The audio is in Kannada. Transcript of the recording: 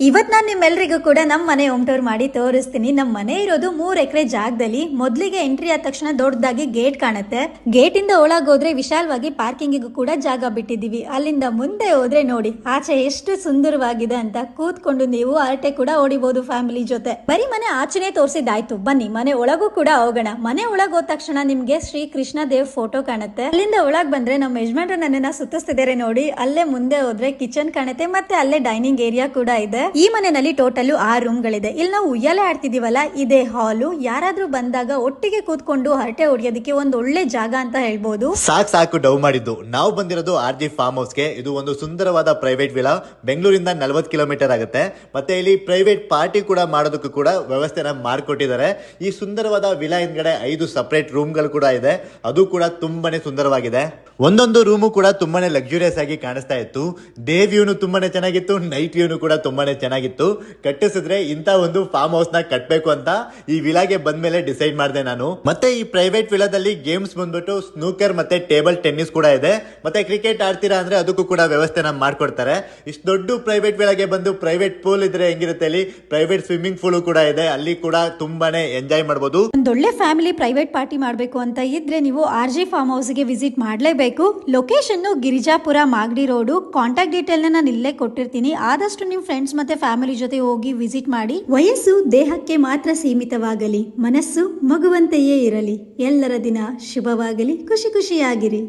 ಇವತ್ ನಾನು ನಿಮ್ಮೆಲ್ಲರಿಗೂ ಕೂಡ ನಮ್ಮ ಮನೆ ಹೋಮ್ ಟೂರ್ ಮಾಡಿ ತೋರಿಸ್ತೀನಿ. ನಮ್ಮ ಮನೆ ಇರೋದು 3 ಎಕರೆ ಜಾಗದಲ್ಲಿ. ಮೊದಲಿಗೆ ಎಂಟ್ರಿ ಆದ ತಕ್ಷಣ ದೊಡ್ಡದಾಗಿ ಗೇಟ್ ಕಾಣುತ್ತೆ. ಗೇಟ್ ಇಂದ ಒಳಗೆ ಹೋದ್ರೆ ವಿಶಾಲವಾಗಿ ಪಾರ್ಕಿಂಗಿಗೂ ಕೂಡ ಜಾಗ ಬಿಟ್ಟಿದೀವಿ. ಅಲ್ಲಿಂದ ಮುಂದೆ ಹೋದ್ರೆ ನೋಡಿ ಆಚೆ ಎಷ್ಟು ಸುಂದರವಾಗಿದೆ ಅಂತ. ಕೂತ್ಕೊಂಡು ನೀವು ಹರಟೆ ಕೂಡ ಹೊಡಿಬಹುದು ಫ್ಯಾಮಿಲಿ ಜೊತೆ. ಬರೀ ಮನೆ ಆಚೆನೆ ತೋರಿಸಿದಾಯ್ತು, ಬನ್ನಿ ಮನೆ ಒಳಗೂ ಕೂಡ ಹೋಗೋಣ. ಮನೆ ಒಳಗೆ ಹೋದ ತಕ್ಷಣ ನಿಮ್ಗೆ ಶ್ರೀ ಕೃಷ್ಣ ದೇವ್ ಫೋಟೋ ಕಾಣುತ್ತೆ. ಅಲ್ಲಿಂದ ಒಳಗ್ ಬಂದ್ರೆ ನಮ್ಮ ಯಜಮಾನ್ರು ನನ್ನನ್ನ ಸುತ್ತಿಸ್ತಿದ್ದಾರೆ ನೋಡಿ. ಅಲ್ಲೇ ಮುಂದೆ ಹೋದ್ರೆ ಕಿಚನ್ ಕಾಣುತ್ತೆ, ಮತ್ತೆ ಅಲ್ಲೇ ಡೈನಿಂಗ್ ಏರಿಯಾ ಕೂಡ ಇದೆ. ಈ ಮನೆಯಲ್ಲಿ ಟೋಟಲ್ 6 ರೂಮ್ಗಳಿದೆ. ಇಲ್ಲಿ ನಾವು ಉಯ್ಯಾಲೆ ಆಡ್ತಿದೀವಲ್ಲ, ಇದೇ ಹಾಲು. ಯಾರಾದ್ರೂ ಬಂದಾಗ ಒಟ್ಟಿಗೆ ಕೂತ್ಕೊಂಡು ಹರಟೆ ಹೊಡಿಯೋದಕ್ಕೆ ಒಂದು ಒಳ್ಳೆ ಜಾಗ ಅಂತ ಹೇಳ್ಬೋದು. ಸಾಕು ಡೌ ಮಾಡಿದ್ದು. ನಾವು ಬಂದಿರೋದು RG ಫಾರ್ಮ್ ಹೌಸ್ಗೆ. ಇದು ಒಂದು ಸುಂದರವಾದ ಪ್ರೈವೇಟ್ ವಿಲಾ. ಬೆಂಗಳೂರಿಂದ 40 ಕಿಲೋಮೀಟರ್ ಆಗುತ್ತೆ. ಮತ್ತೆ ಇಲ್ಲಿ ಪ್ರೈವೇಟ್ ಪಾರ್ಟಿ ಕೂಡ ಮಾಡೋದಕ್ಕೂ ಕೂಡ ವ್ಯವಸ್ಥೆನ ಮಾಡಿಕೊಟ್ಟಿದ್ದಾರೆ. ಈ ಸುಂದರವಾದ ವಿಲಾ ಹಿಂದ್ಗಡೆ 5 ಸಪರೇಟ್ ರೂಮ್ಗಳು ಕೂಡ ಇದೆ. ಅದು ಕೂಡ ತುಂಬಾನೇ ಸುಂದರವಾಗಿದೆ. ಒಂದೊಂದು ರೂಮು ಕೂಡ ತುಂಬಾನೇ ಲಕ್ಸುರಿಯಸ್ ಆಗಿ ಕಾಣಿಸ್ತಾ ಇತ್ತು. ಡೇ ವ್ಯೂನು ತುಂಬಾನೇ ಚೆನ್ನಾಗಿತ್ತು, ನೈಟ್ ವ್ಯೂನು ಕೂಡ ತುಂಬಾನೇ ಚೆನ್ನಾಗಿತ್ತು. ಕಟ್ಟಿಸಿದ್ರೆ ಇಂತ ಒಂದು ಫಾರ್ಮ್ ಹೌಸ್ ನ ಕಟ್ಟಬೇಕು ಅಂತ ಈ ವಿಲಾಗೆ ಬಂದ್ಮೇಲೆ ಡಿಸೈಡ್ ಮಾಡಿದೆ ನಾನು. ಮತ್ತೆ ಈ ಪ್ರೈವೇಟ್ ವಿಲಾದಲ್ಲಿ ಗೇಮ್ಸ್ ಬಂದ್ಬಿಟ್ಟು ಸ್ನೂಕರ್ ಮತ್ತೆ ಟೇಬಲ್ ಟೆನ್ನಿಸ್ ಕೂಡ ಇದೆ. ಮತ್ತೆ ಕ್ರಿಕೆಟ್ ಆಡ್ತೀರಾ ಅಂದ್ರೆ ಅದಕ್ಕೂ ಕೂಡ ವ್ಯವಸ್ಥೆನ ಮಾಡ್ಕೊಡ್ತಾರೆ. ಇಷ್ಟು ದೊಡ್ಡ ಪ್ರೈವೇಟ್ ವಿಲಾಗೆ ಬಂದು ಪ್ರೈವೇಟ್ ಪೂಲ್ ಇದ್ರೆ ಹೆಂಗಿರುತ್ತೆ, ಅಲ್ಲಿ ಪ್ರೈವೇಟ್ ಸ್ವಿಮ್ಮಿಂಗ್ ಪೂಲ್ ಕೂಡ ಇದೆ. ಅಲ್ಲಿ ಕೂಡ ತುಂಬಾನೇ ಎಂಜಾಯ್ ಮಾಡಬಹುದು. ಒಂದೊಳ್ಳೆ ಫ್ಯಾಮಿಲಿ ಪ್ರೈವೇಟ್ ಪಾರ್ಟಿ ಮಾಡಬೇಕು ಅಂತ ಇದ್ರೆ ನೀವು RG ಫಾರ್ಮ್ ಹೌಸ್ ಗೆ ವಿಸಿಟ್ ಮಾಡಲೇಬೇಕು. Location Girijapura, Magadi road. Contact detail ನಾನು ಇಲ್ಲೇ ಕೊಟ್ಟಿರ್ತೀನಿ. ಆದಷ್ಟು ನಿಮ್ ಫ್ರೆಂಡ್ಸ್ ಮತ್ತೆ ಫ್ಯಾಮಿಲಿ ಜೊತೆ ಹೋಗಿ ವಿಸಿಟ್ ಮಾಡಿ. ವಯಸ್ಸು ದೇಹಕ್ಕೆ ಮಾತ್ರ ಸೀಮಿತವಾಗಲಿ, ಮನಸ್ಸು ಮಗುವಂತೆಯೇ ಇರಲಿ. ಎಲ್ಲರ ದಿನ ಶುಭವಾಗಲಿ, ಖುಷಿಯಾಗಿರಿ.